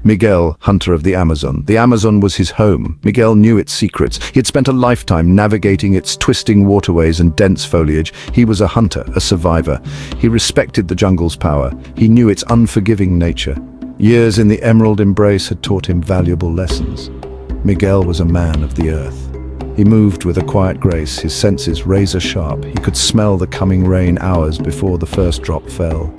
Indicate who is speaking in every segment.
Speaker 1: Miguel, hunter of the Amazon. The Amazon was his home. Miguel knew its secrets. He had spent a lifetime navigating its twisting waterways and dense foliage. He was a hunter, a survivor. He respected the jungle's power. He knew its unforgiving nature. Years in the emerald embrace had taught him valuable lessons. Miguel was a man of the earth. He moved with a quiet grace, his senses razor sharp. He could smell the coming rain hours before the first drop fell.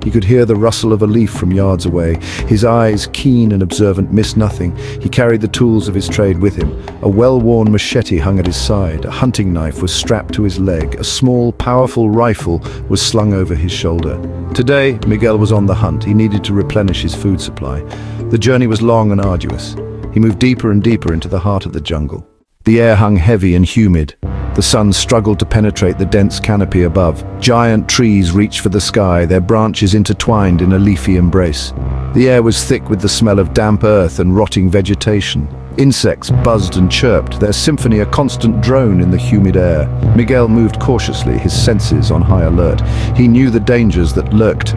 Speaker 1: He could hear the rustle of a leaf from yards away. His eyes, keen and observant, missed nothing. He carried the tools of his trade with him. A well-worn machete hung at his side. A hunting knife was strapped to his leg. A small, powerful rifle was slung over his shoulder. Today, Miguel was on the hunt. He needed to replenish his food supply. The journey was long and arduous. He moved deeper and deeper into the heart of the jungle. The air hung heavy and humid. The sun struggled to penetrate the dense canopy above. Giant trees reached for the sky, their branches intertwined in a leafy embrace. The air was thick with the smell of damp earth and rotting vegetation. Insects buzzed and chirped, their symphony a constant drone in the humid air. Miguel moved cautiously, his senses on high alert. He knew the dangers that lurked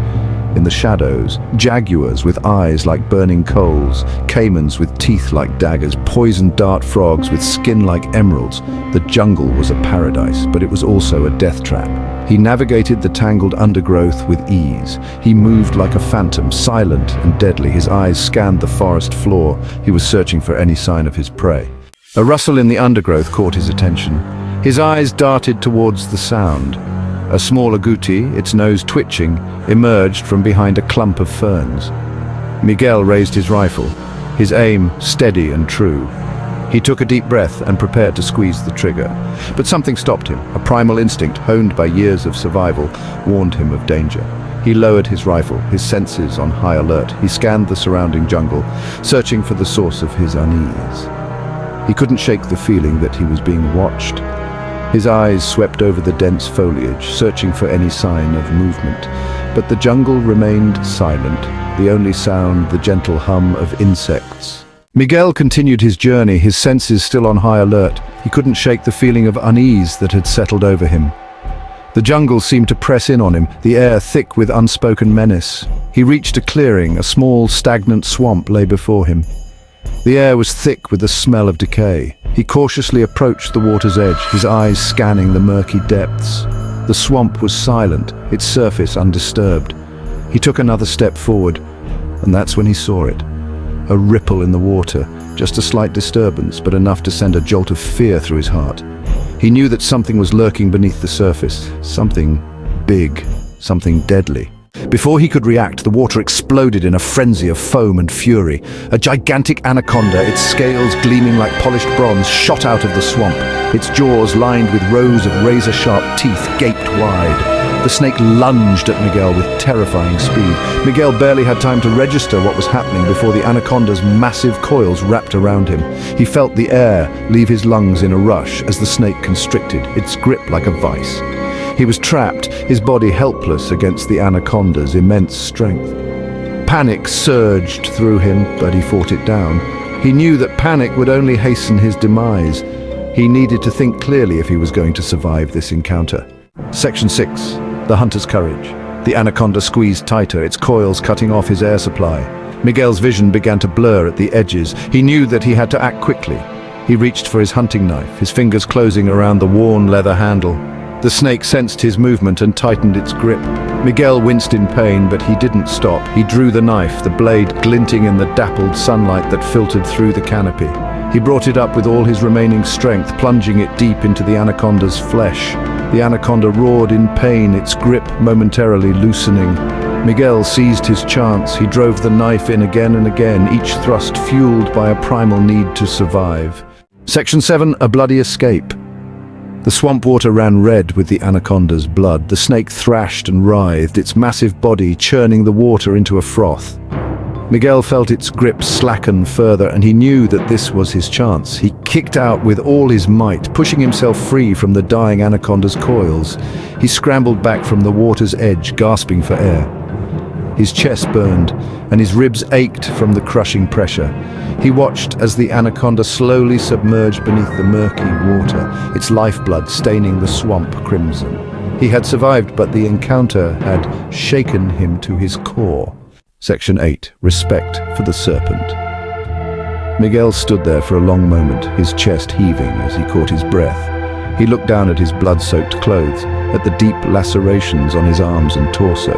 Speaker 1: in the shadows. Jaguars with eyes like burning coals, caimans with teeth like daggers, poisoned dart frogs with skin like emeralds. The jungle was a paradise, but it was also a death trap. He navigated the tangled undergrowth with ease. He moved like a phantom, silent and deadly. His eyes scanned the forest floor. He was searching for any sign of his prey. A rustle in the undergrowth caught his attention. His eyes darted towards the sound. A small agouti, its nose twitching, emerged from behind a clump of ferns. Miguel raised his rifle, his aim steady and true. He took a deep breath and prepared to squeeze the trigger. But something stopped him. A primal instinct, honed by years of survival, warned him of danger. He lowered his rifle, his senses on high alert. He scanned the surrounding jungle, searching for the source of his unease. He couldn't shake the feeling that he was being watched. His eyes swept over the dense foliage, searching for any sign of movement. But the jungle remained silent, the only sound the gentle hum of insects. Miguel continued his journey, his senses still on high alert. He couldn't shake the feeling of unease that had settled over him. The jungle seemed to press in on him, the air thick with unspoken menace. He reached a clearing, a small, stagnant swamp lay before him. The air was thick with the smell of decay. He cautiously approached the water's edge, his eyes scanning the murky depths. The swamp was silent, its surface undisturbed. He took another step forward, and that's when he saw it. A ripple in the water, just a slight disturbance, but enough to send a jolt of fear through his heart. He knew that something was lurking beneath the surface, something big, something deadly. Before he could react, the water exploded in a frenzy of foam and fury. A gigantic anaconda, its scales gleaming like polished bronze, shot out of the swamp. Its jaws, lined with rows of razor-sharp teeth, gaped wide. The snake lunged at Miguel with terrifying speed. Miguel barely had time to register what was happening before the anaconda's massive coils wrapped around him. He felt the air leave his lungs in a rush as the snake constricted, its grip like a vice. He was trapped, his body helpless against the anaconda's immense strength. Panic surged through him, but he fought it down. He knew that panic would only hasten his demise. He needed to think clearly if he was going to survive this encounter. Section 6. The Hunter's Courage. The anaconda squeezed tighter, its coils cutting off his air supply. Miguel's vision began to blur at the edges. He knew that he had to act quickly. He reached for his hunting knife, his fingers closing around the worn leather handle. The snake sensed his movement and tightened its grip. Miguel winced in pain, but he didn't stop. He drew the knife, the blade glinting in the dappled sunlight that filtered through the canopy. He brought it up with all his remaining strength, plunging it deep into the anaconda's flesh. The anaconda roared in pain, its grip momentarily loosening. Miguel seized his chance. He drove the knife in again and again, each thrust fueled by a primal need to survive. Section 7. A Bloody Escape. The swamp water ran red with the anaconda's blood. The snake thrashed and writhed, its massive body churning the water into a froth. Miguel felt its grip slacken further, and he knew that this was his chance. He kicked out with all his might, pushing himself free from the dying anaconda's coils. He scrambled back from the water's edge, gasping for air. His chest burned, and his ribs ached from the crushing pressure. He watched as the anaconda slowly submerged beneath the murky water, its lifeblood staining the swamp crimson. He had survived, but the encounter had shaken him to his core. Section 8. Respect for the serpent. Miguel stood there for a long moment, his chest heaving as he caught his breath. He looked down at his blood-soaked clothes, at the deep lacerations on his arms and torso.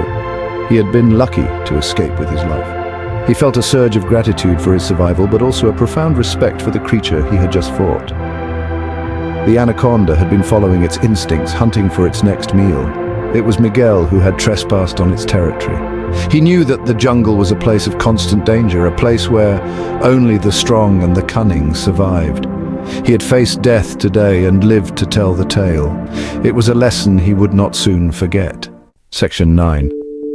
Speaker 1: He had been lucky to escape with his life. He felt a surge of gratitude for his survival, but also a profound respect for the creature he had just fought. The anaconda had been following its instincts, hunting for its next meal. It was Miguel who had trespassed on its territory. He knew that the jungle was a place of constant danger, a place where only the strong and the cunning survived. He had faced death today and lived to tell the tale. It was a lesson he would not soon forget. Section 9.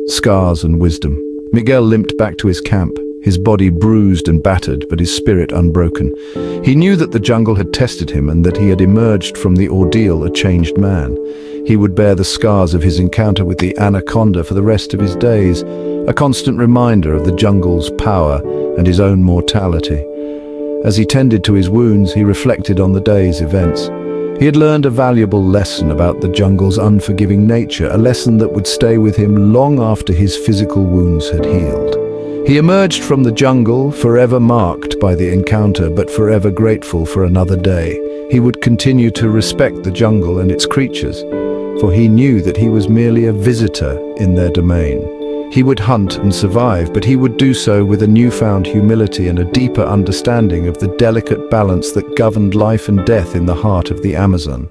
Speaker 1: Scars and wisdom. Miguel limped back to his camp, his body bruised and battered, but his spirit unbroken. He knew that the jungle had tested him and that he had emerged from the ordeal a changed man. He would bear the scars of his encounter with the anaconda for the rest of his days, a constant reminder of the jungle's power and his own mortality. As he tended to his wounds, he reflected on the day's events. He had learned a valuable lesson about the jungle's unforgiving nature, a lesson that would stay with him long after his physical wounds had healed. He emerged from the jungle, forever marked by the encounter, but forever grateful for another day. He would continue to respect the jungle and its creatures, for he knew that he was merely a visitor in their domain. He would hunt and survive, but he would do so with a newfound humility and a deeper understanding of the delicate balance that governed life and death in the heart of the Amazon.